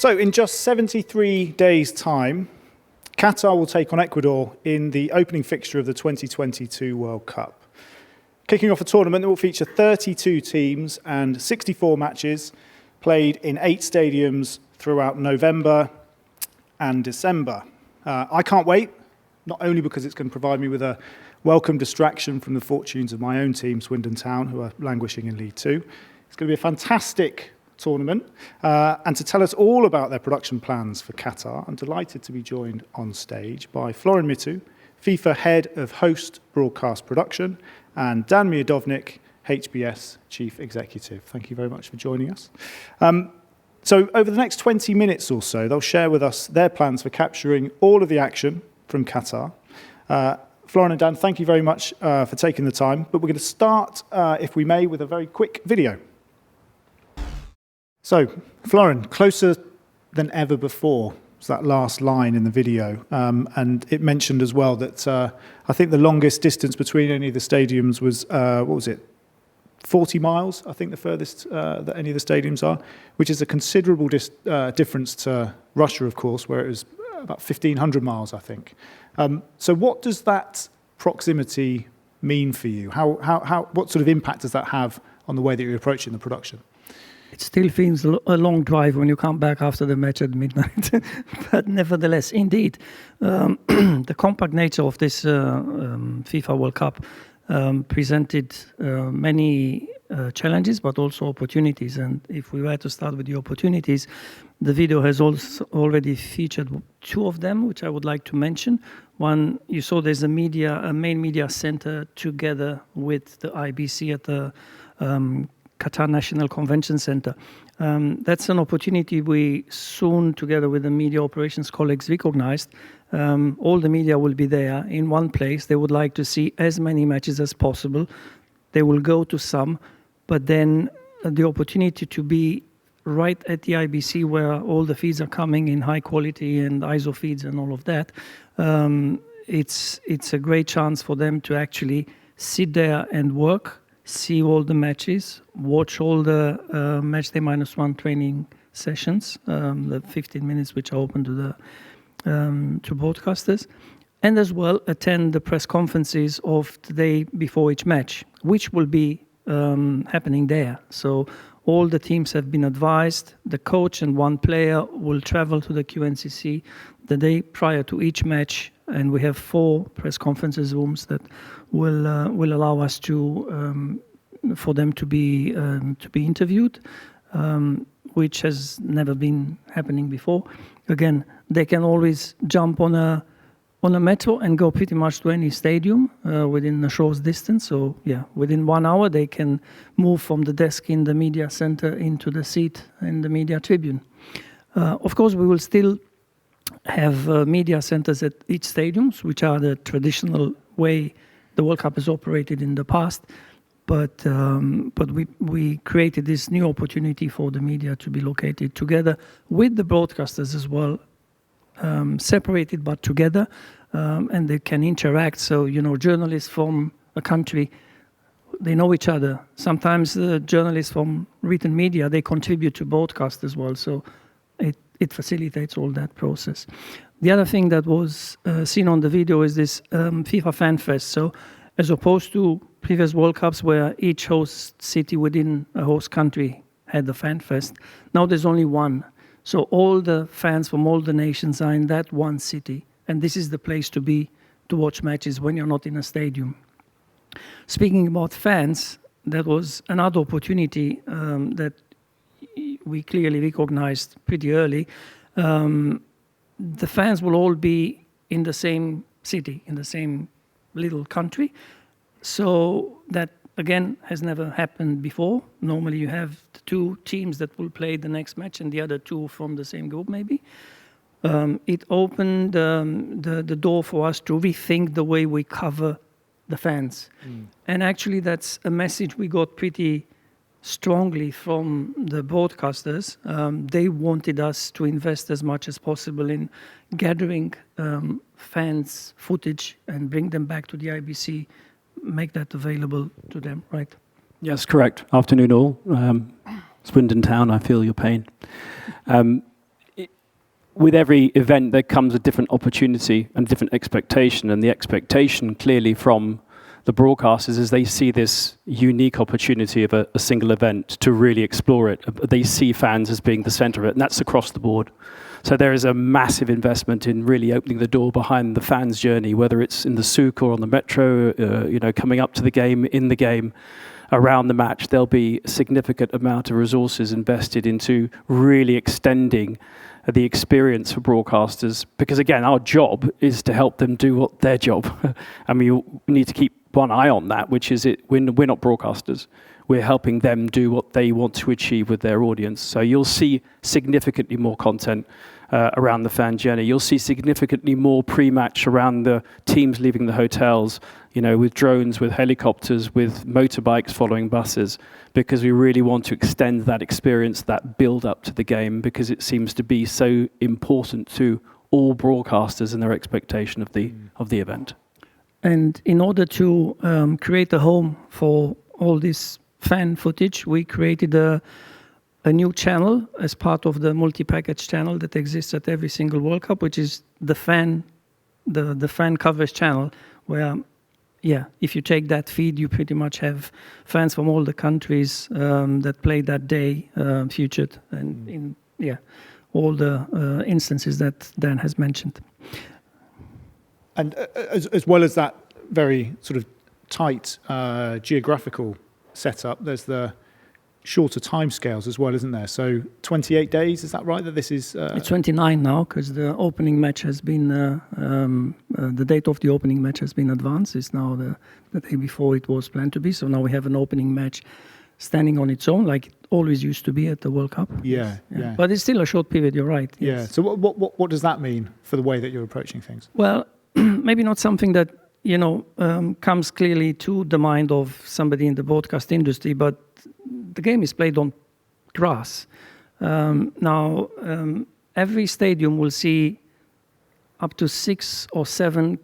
So in just 73 days' time, Qatar will take on Ecuador in the opening fixture of the 2022 World Cup. Kicking off a tournament that will feature 32 teams and 64 matches played in 8 stadiums throughout November and December. I can't wait, not only because it's going to provide me with a welcome distraction from the fortunes of my own team, Swindon Town, who are languishing in League Two. It's going to be a fantastic tournament. And to tell us all about their production plans for Qatar, I'm delighted to be joined on stage by Florin Mitu, FIFA Head of Host Broadcast Production, and Dan Miodownik, HBS Chief Executive. Thank you very much for joining us. So over the next 20 minutes or so, they'll share with us their plans for capturing all of the action from Qatar. Florin and Dan, thank you very much for taking the time. But we're going to start, if we may, with a very quick video. So, Florin, closer than ever before was that last line in the video. And it mentioned as well that I think the longest distance between any of the stadiums was, 40 miles, I think the furthest that any of the stadiums are, which is a considerable difference to Russia, of course, where it was about 1,500 miles, I think. So what does that proximity mean for you? What sort of impact does that have on the way that you're approaching the production? It still feels a long drive when you come back after the match at midnight. But nevertheless, indeed, the compact nature of this FIFA World Cup presented many challenges, but also opportunities. And if we were to start with the opportunities, the video has also already featured 2 of them, which I would like to mention. One, you saw there's a main media center together with the IBC at the Qatar National Convention Center. That's an opportunity we soon, together with the media operations colleagues, recognized. All the media will be there in one place. They would like to see as many matches as possible. They will go to some, but then the opportunity to be right at the IBC where all the feeds are coming in high quality and ISO feeds and all of that, it's a great chance for them to actually sit there and work, see all the matches, watch all the matchday -1 training sessions, the 15 minutes which are open to the to broadcasters, and as well attend the press conferences of the day before each match, which will be happening there. So all the teams have been advised. The coach and one player will travel to the QNCC the day prior to each match, and we have 4 press conferences rooms that will allow us to for them to be interviewed, which has never been happening before. Again, they can always jump on a metro and go pretty much to any stadium within a short distance. So yeah, within 1 hour they can move from the desk in the media center into the seat in the media tribune. Of course, we will still have media centers at each stadiums, which are the traditional way the World Cup has operated in the past. But we created this new opportunity for the media to be located together with the broadcasters as well, separated but together, and they can interact. So, journalists from a country, they know each other. Sometimes the journalists from written media, they contribute to broadcast as well. So it facilitates all that process. The other thing that was seen on the video is this FIFA Fan Fest. So as opposed to previous World Cups where each host city within a host country had the Fan Fest, now there's only one. So all the fans from all the nations are in that one city. And this is the place to be to watch matches when you're not in a stadium. Speaking about fans, that was another opportunity that we clearly recognized pretty early. The fans will all be in the same city, in the same little country. So that, again, has never happened before. Normally you have the 2 teams that will play the next match and the other 2 from the same group, maybe. It opened the door for us to rethink the way we cover the fans. And actually that's a message we got pretty strongly from the broadcasters. They wanted us to invest as much as possible in gathering fans' footage and bring them back to the IBC, make that available to them, right? Yes, correct. Afternoon all. Swindon Town, I feel your pain. with every event, there comes a different opportunity and different expectation. And the expectation clearly from the broadcasters is they see this unique opportunity of a single event to really explore it. They see fans as being the center of it, and that's across the board. So there is a massive investment in really opening the door behind the fans' journey, whether it's in the souk or on the metro, coming up to the game, in the game, around the match. There'll be a significant amount of resources invested into really extending the experience for broadcasters, because again, our job is to help them do their job. And we need to keep one eye on that, which is we're not broadcasters. We're helping them do what they want to achieve with their audience. So you'll see significantly more content around the fan journey. You'll see significantly more pre-match around the teams leaving the hotels, with drones, with helicopters, with motorbikes following buses, because we really want to extend that experience, that build up to the game, because it seems to be so important to all broadcasters and their expectation of the event. And in order to create a home for all this fan footage, we created a new channel as part of the multi-package channel that exists at every single World Cup, which is the fan coverage channel, where, if you take that feed, you pretty much have fans from all the countries that play that day featured, and in all the instances that Dan has mentioned. And as well as that very sort of tight geographical setup, there's the shorter timescales as well, isn't there? So 28 days, is that right? That this is it's 29 now, because the opening match has been the date of the opening match has been advanced. It's now the day before it was planned to be. So now we have an opening match standing on its own, like it always used to be at the World Cup. Yeah. But it's still a short period. You're right. Yes. Yeah. So what does that mean for the way that you're approaching things? Well, maybe not something that comes clearly to the mind of somebody in the broadcast industry, but the game is played on grass. Now, every stadium will see up to 6 or 7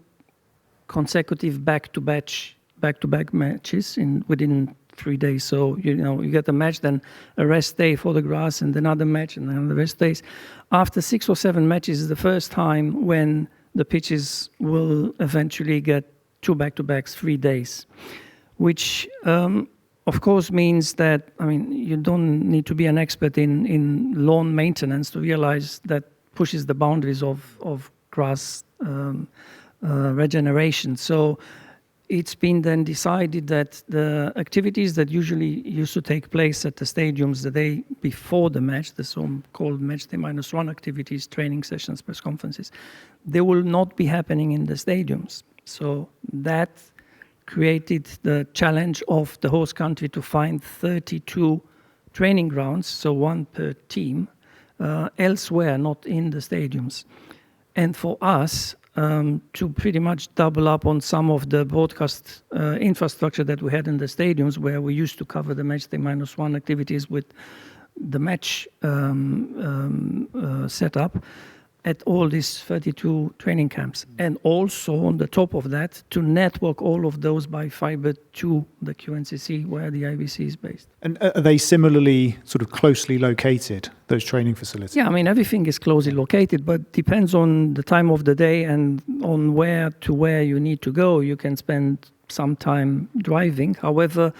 consecutive back-to-back matches within 3 days. So you get a match, then a rest day for the grass, and another match, and then the rest days. After 6 or 7 matches is the first time when the pitches will eventually get 2 back-to-backs, 3 days, which of course means that, you don't need to be an expert in lawn maintenance to realize that pushes the boundaries of grass regeneration. So it's been then decided that the activities that usually used to take place at the stadiums the day before the match, the so-called match day -1 activities, training sessions, press conferences, they will not be happening in the stadiums. So that created the challenge of the host country to find 32 training grounds, so 1 per team, elsewhere, not in the stadiums. And for us, to pretty much double up on some of the broadcast infrastructure that we had in the stadiums, where we used to cover the match day -1 activities with the match setup at all these 32 training camps. And also on the top of that, to network all of those by fiber to the QNCC, where the IBC is based. And are they similarly sort of closely located, those training facilities? Yeah, everything is closely located, but depends on the time of the day and on where you need to go. You can spend some time driving. However,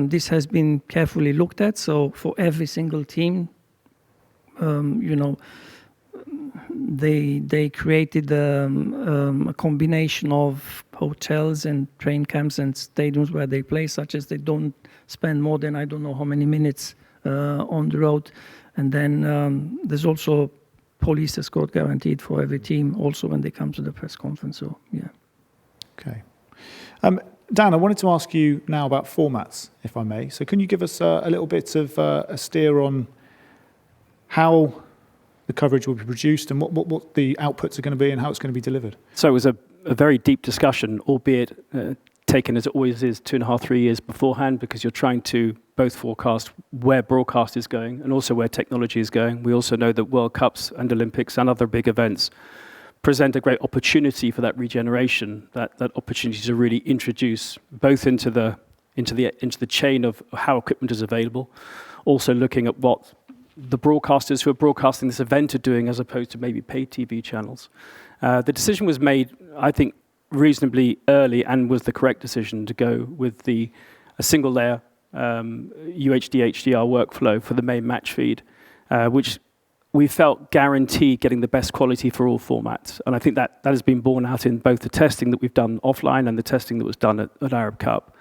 this has been carefully looked at. So for every single team, they created a combination of hotels and train camps and stadiums where they play, such as they don't spend more than I don't know how many minutes on the road. And then there's also police escort guaranteed for every team, also when they come to the press conference. So, yeah. Okay. Dan, I wanted to ask you now about formats, if I may. So can you give us a little bit of a steer on how the coverage will be produced and what the outputs are going to be and how it's going to be delivered? So it was a very deep discussion, albeit taken as it always is 2.5, 3 years beforehand, because you're trying to both forecast where broadcast is going and also where technology is going. We also know that World Cups and Olympics and other big events present a great opportunity for that regeneration, that opportunity to really introduce both into the chain of how equipment is available, also looking at what the broadcasters who are broadcasting this event are doing as opposed to maybe paid TV channels. The decision was made, I think, reasonably early and was the correct decision to go with a single layer UHD HDR workflow for the main match feed, which we felt guaranteed getting the best quality for all formats. And I think that has been borne out in both the testing that we've done offline and the testing that was done at Arab Cup.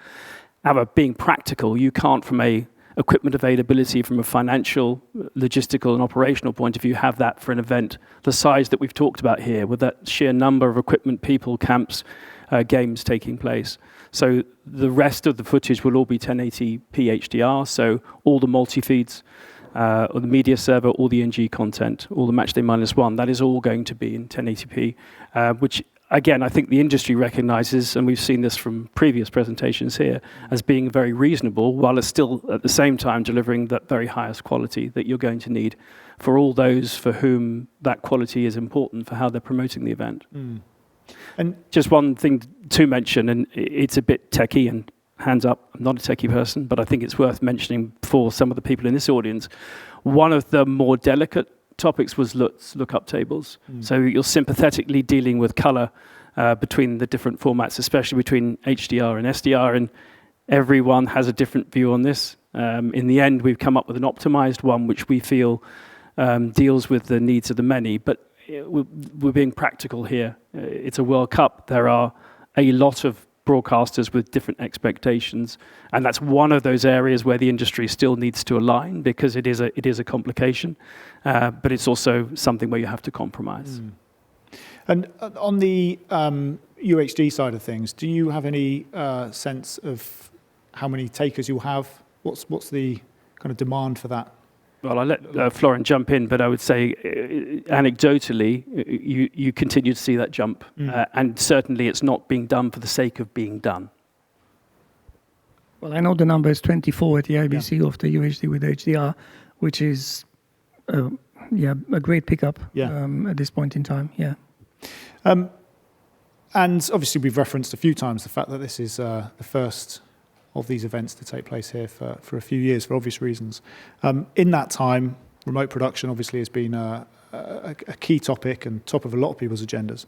However, being practical, you can't, from a equipment availability, from a financial, logistical and operational point of view, have that for an event the size that we've talked about here, with that sheer number of equipment, people, camps, games taking place. So the rest of the footage will all be 1080p HDR, so all the multi-feeds, or the media server, all the NG content, all the Matchday -1, that is all going to be in 1080p, which again, I think the industry recognizes, and we've seen this from previous presentations here, as being very reasonable, while it's still at the same time delivering that very highest quality that you're going to need for all those for whom that quality is important for how they're promoting the event. And just one thing to mention, and it's a bit techie, and hands up, I'm not a techie person, but I think it's worth mentioning for some of the people in this audience. One of the more delicate topics was lookup tables. So you're sympathetically dealing with color between the different formats, especially between HDR and SDR, and everyone has a different view on this. In the end, we've come up with an optimized one, which we feel deals with the needs of the many, but we're being practical here. It's a World Cup. There are a lot of broadcasters with different expectations, and that's one of those areas where the industry still needs to align, because it is a complication, but it's also something where you have to compromise. And on the UHD side of things, do you have any sense of how many takers you'll have? What's the kind of demand for that? Well, I'll let Florin jump in, but I would say anecdotally, you continue to see that jump. And certainly it's not being done for the sake of being done. Well, I know the number is 24 at the IBC of the UHD with HDR, which is a great pickup at this point in time. Yeah. And obviously we've referenced a few times the fact that this is the first of these events to take place here for a few years, for obvious reasons. In that time, remote production obviously has been a key topic and top of a lot of people's agendas.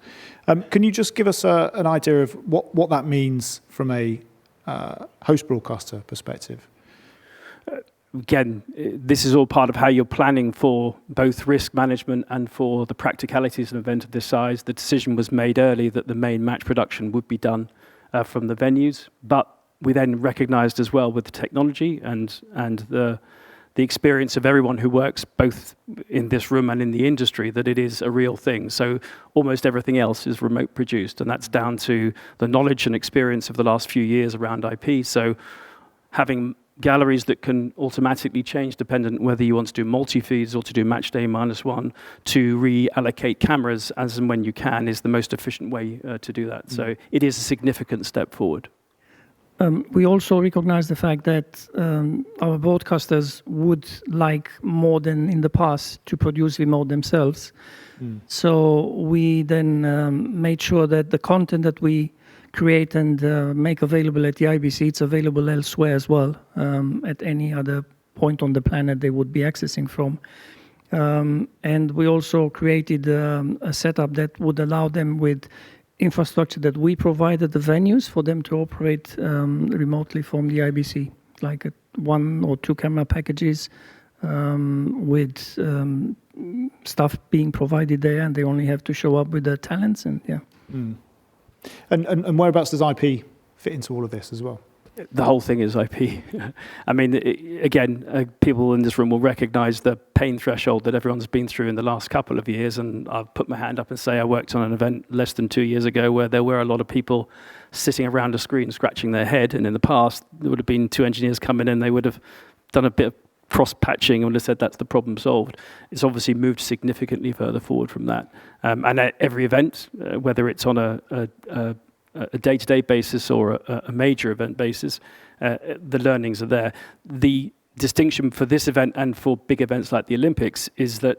Can you just give us an idea of what that means from a host broadcaster perspective? Again, this is all part of how you're planning for both risk management and for the practicalities of an event of this size. The decision was made early that the main match production would be done from the venues, but we then recognized as well with the technology and the experience of everyone who works both in this room and in the industry that it is a real thing. So almost everything else is remote produced, and that's down to the knowledge and experience of the last few years around IP. So having galleries that can automatically change dependent whether you want to do multi-feeds or to do Matchday -1, to reallocate cameras as and when you can is the most efficient way to do that. So it is a significant step forward. We also recognize the fact that our broadcasters would like more than in the past to produce remote themselves. So we then made sure that the content that we create and make available at the IBC, it's available elsewhere as well, at any other point on the planet they would be accessing from. And we also created a setup that would allow them with infrastructure that we provided the venues for them to operate remotely from the IBC, like 1 or 2 camera packages with stuff being provided there, and they only have to show up with the talents. And And whereabouts does IP fit into all of this as well? The whole thing is IP. I mean, again, people in this room will recognize the pain threshold that everyone's been through in the last couple of years. And I'll put my hand up and say I worked on an event less than 2 years ago where there were a lot of people sitting around a screen scratching their head. And in the past, there would have been 2 engineers coming in, they would have done a bit of cross-patching and would have said that's the problem solved. It's obviously moved significantly further forward from that. And at every event, whether it's on a day-to-day basis or a major event basis, the learnings are there. The distinction for this event and for big events like the Olympics is that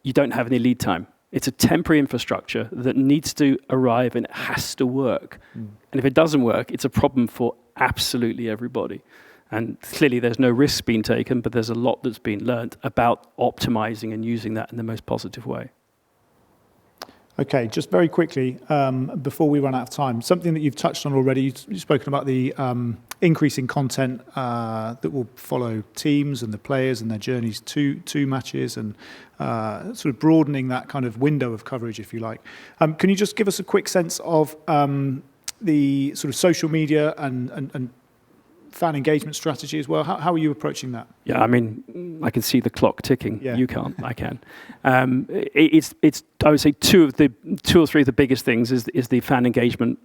you don't have any lead time. It's a temporary infrastructure that needs to arrive and it has to work. And if it doesn't work, it's a problem for absolutely everybody. And clearly there's no risks being taken, but there's a lot that's been learnt about optimizing and using that in the most positive way. Okay, just very quickly, before we run out of time, something that you've touched on already, you've spoken about the increasing content that will follow teams and the players and their journeys to matches, and sort of broadening that kind of window of coverage, if you like. Can you just give us a quick sense of the sort of social media and fan engagement strategy as well? How are you approaching that? Yeah, I mean, I can see the clock ticking. Yeah. You can't. I can. It's. I would say two or three of the biggest things is the fan engagement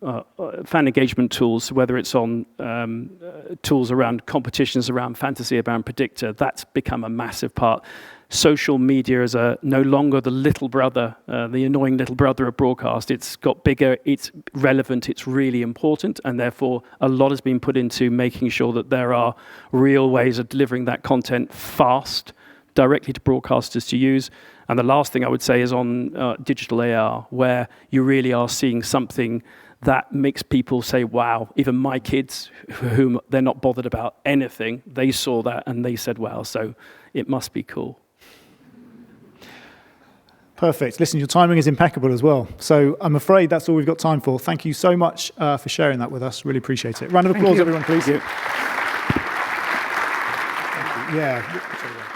tools. Whether it's on tools around competitions, around fantasy, around predictor, that's become a massive part. Social media is no longer the little brother, the annoying little brother of broadcast. It's got bigger, it's relevant, it's really important, and therefore a lot has been put into making sure that there are real ways of delivering that content fast, directly to broadcasters to use. And the last thing I would say is on digital AR, where you really are seeing something that makes people say, wow, even my kids, whom they're not bothered about anything, they saw that and they said, wow, so it must be cool. Perfect. Listen, your timing is impeccable as well. So I'm afraid that's all we've got time for. Thank you so much for sharing that with us. Really appreciate it. Round of applause, everyone, please. Thank you. Yeah.